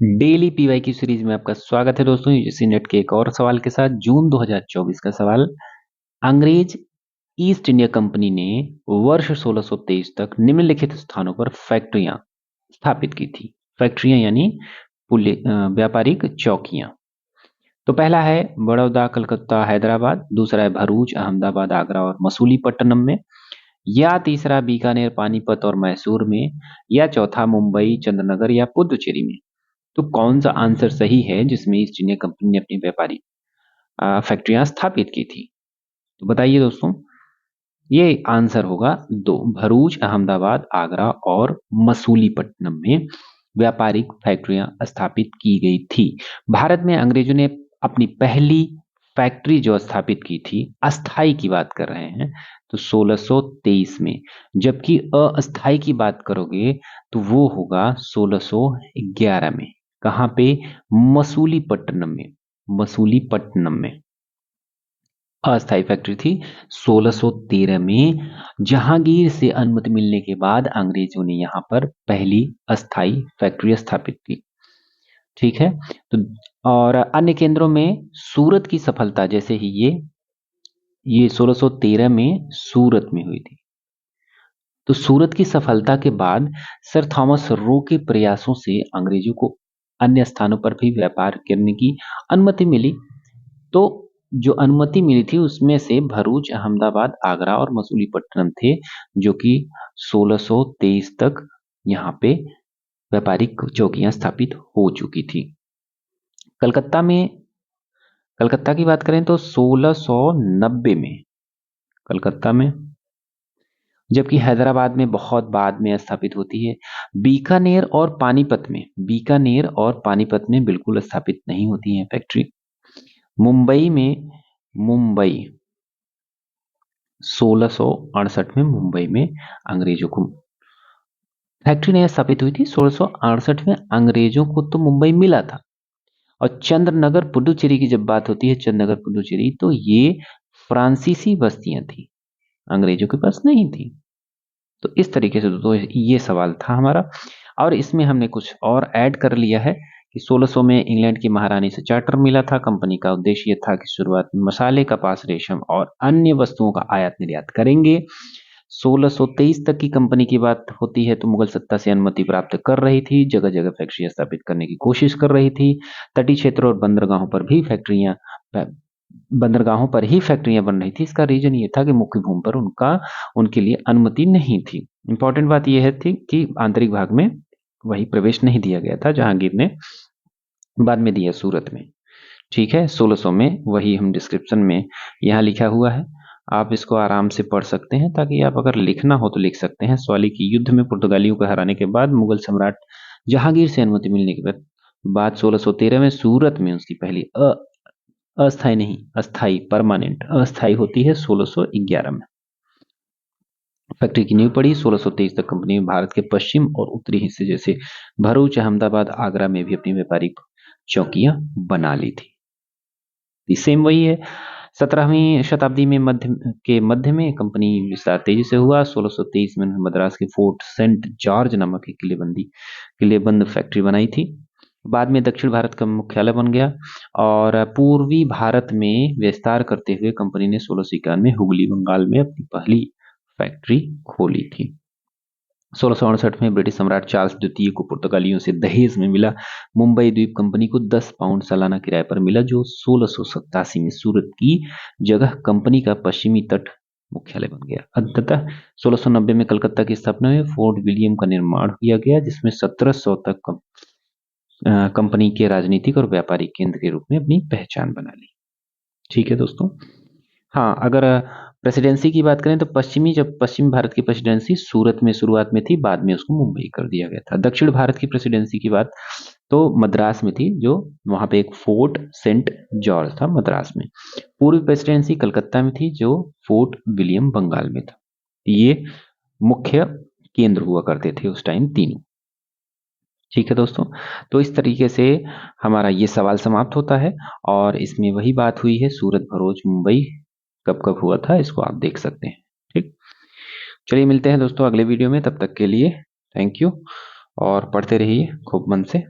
Daily PY की series में आपका स्वागत है दोस्तों। यूजीसी नेट के एक और सवाल के साथ जून 2024 का सवाल। अंग्रेज ईस्ट इंडिया कंपनी ने वर्ष 1623 तक निम्नलिखित स्थानों पर फैक्ट्रियां स्थापित की थी। फैक्ट्रियां यानी व्यापारिक चौकियां। तो पहला है बड़ौदा, कलकत्ता, हैदराबाद। दूसरा है भरूच, अहमदाबाद, आगरा और मसूलीपट्टनम में। या तीसरा बीकानेर, पानीपत और मैसूर में। या चौथा मुंबई, चंद्रनगर या पुदुचेरी में। तो कौन सा आंसर सही है जिसमें ईस्ट इंडिया कंपनी ने अपनी व्यापारी फैक्ट्रियां स्थापित की थी? तो बताइए दोस्तों। ये आंसर होगा दो, भरूच, अहमदाबाद, आगरा और मसूलीपट्टनम में व्यापारिक फैक्ट्रियां स्थापित की गई थी। भारत में अंग्रेजों ने अपनी पहली फैक्ट्री जो स्थापित की थी, अस्थाई की बात कर रहे हैं, तो 1623 में। जबकि अस्थाई की बात करोगे तो वो होगा 1611 में। कहाँ पे? मसूलीपट्टनम में। मसूलीपट्टनम में अस्थायी फैक्ट्री थी 1613 में। जहांगीर से अनुमति मिलने के बाद अंग्रेजों ने यहाँ पर पहली अस्थायी फैक्ट्री स्थापित की। ठीक है। तो और अन्य केंद्रों में सूरत की सफलता, जैसे ही ये 1613 में सूरत में हुई थी। तो सूरत की सफलता के बाद सर थॉमस रो के प्रयासों से अंग्रेजों को अन्य स्थानों पर भी व्यापार करने की अनुमति मिली। तो जो अनुमति मिली थी उसमें से भरूच, अहमदाबाद, आगरा और मसूलीपट्टनम थे, जो कि 1623 तक यहाँ पे व्यापारिक चौकियां स्थापित हो चुकी थी। कलकत्ता में, कलकत्ता की बात करें तो 1690 में कलकत्ता में, जबकि हैदराबाद में बहुत बाद में स्थापित होती है। बीकानेर और पानीपत में, बीकानेर और पानीपत में बिल्कुल स्थापित नहीं होती है फैक्ट्री। मुंबई में, मुंबई 1668 में मुंबई में अंग्रेजों को फैक्ट्री नहीं स्थापित हुई थी। 1668 में अंग्रेजों को तो मुंबई मिला था। और चंद्रनगर पुडुचेरी की जब बात होती है, चंद्रनगर पुडुचेरी, तो ये फ्रांसीसी बस्तियां थी, अंग्रेजों के पास नहीं थी। तो इस तरीके से दोस्तों ये सवाल था हमारा। और इसमें हमने कुछ और ऐड कर लिया है कि 1600 में इंग्लैंड की महारानी से चार्टर मिला था। कंपनी का उद्देश्य ये था कि शुरुआत में मसाले, कपास, रेशम और अन्य वस्तुओं का आयात निर्यात करेंगे। 1623 तक की कंपनी की बात होती है तो मुगल सत्ता से अनुमति प्राप्त कर रही थी, जगह जगह फैक्ट्री स्थापित करने की कोशिश कर रही थी। तटीय क्षेत्रों और बंदरगाहों पर भी फैक्ट्रियां बंदरगाहों पर ही फैक्ट्रियां बन रही थी। इसका रीजन ये था कि मुख्य भूमि पर उनके लिए अनुमति नहीं थी। इंपॉर्टेंट बात यह थी कि आंतरिक भाग में वही प्रवेश नहीं दिया गया था, जहांगीर ने बाद में दिया सूरत में। ठीक है, 1600 में, वही हम डिस्क्रिप्शन में यहाँ लिखा हुआ है, आप इसको आराम से पढ़ सकते हैं। ताकि आप अगर लिखना हो तो लिख सकते हैं। सवाली की युद्ध में पुर्तगालियों को हराने के बाद मुगल सम्राट जहांगीर से अनुमति मिलने के बाद 1613 में सूरत में उसकी पहली अस्थाई नहीं, अस्थाई, परमानेंट अस्थाई होती है 1611 में। फैक्ट्री की नींव पड़ी। 1623 तक कंपनी ने भारत के पश्चिम और उत्तरी हिस्से जैसे भरूच, अहमदाबाद, आगरा में भी अपनी व्यापारिक चौकियां बना ली थी। सेम वही है। 17वीं शताब्दी में मध्य में कंपनी विस्तार तेजी से हुआ। 1623 में मद्रास के फोर्ट सेंट जॉर्ज नामक एक किलेबंद फैक्ट्री बनाई थी। बाद में दक्षिण भारत का मुख्यालय बन गया और पूर्वी भारत में विस्तार करते हुए कंपनी ने 1651 में हुगली, बंगाल में अपनी पहली फैक्ट्री खोली थी। 1668 में ब्रिटिश सम्राट चार्ल्स द्वितीय को पुर्तगालियों से दहेज में मिला मुंबई द्वीप कंपनी को 10 पाउंड सालाना किराए पर मिला, जो 1687 में सूरत की जगह कंपनी का पश्चिमी तट मुख्यालय बन गया। अंततः 1690 में कलकत्ता की स्थापना में फोर्ट विलियम का निर्माण किया गया, जिसमें 1700 तक कंपनी के राजनीतिक और व्यापारिक केंद्र के रूप में अपनी पहचान बना ली। ठीक है दोस्तों। हाँ, अगर प्रेसिडेंसी की बात करें तो पश्चिमी भारत की प्रेसिडेंसी सूरत में शुरुआत में थी, बाद में उसको मुंबई कर दिया गया था। दक्षिण भारत की प्रेसिडेंसी की बात तो मद्रास में थी, जो वहां पे एक फोर्ट सेंट जॉर्ज था मद्रास में। पूर्वी प्रेसिडेंसी कलकत्ता में थी, जो फोर्ट विलियम बंगाल में था। ये मुख्य केंद्र हुआ करते थे उस टाइम तीनों। ठीक है दोस्तों। तो इस तरीके से हमारा ये सवाल समाप्त होता है और इसमें वही बात हुई है, सूरत, भरूच, मुंबई कब कब हुआ था, इसको आप देख सकते हैं। ठीक, चलिए मिलते हैं दोस्तों अगले वीडियो में। तब तक के लिए थैंक यू और पढ़ते रहिए खूब मन से।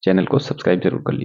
चैनल को सब्सक्राइब जरूर कर लीजिए।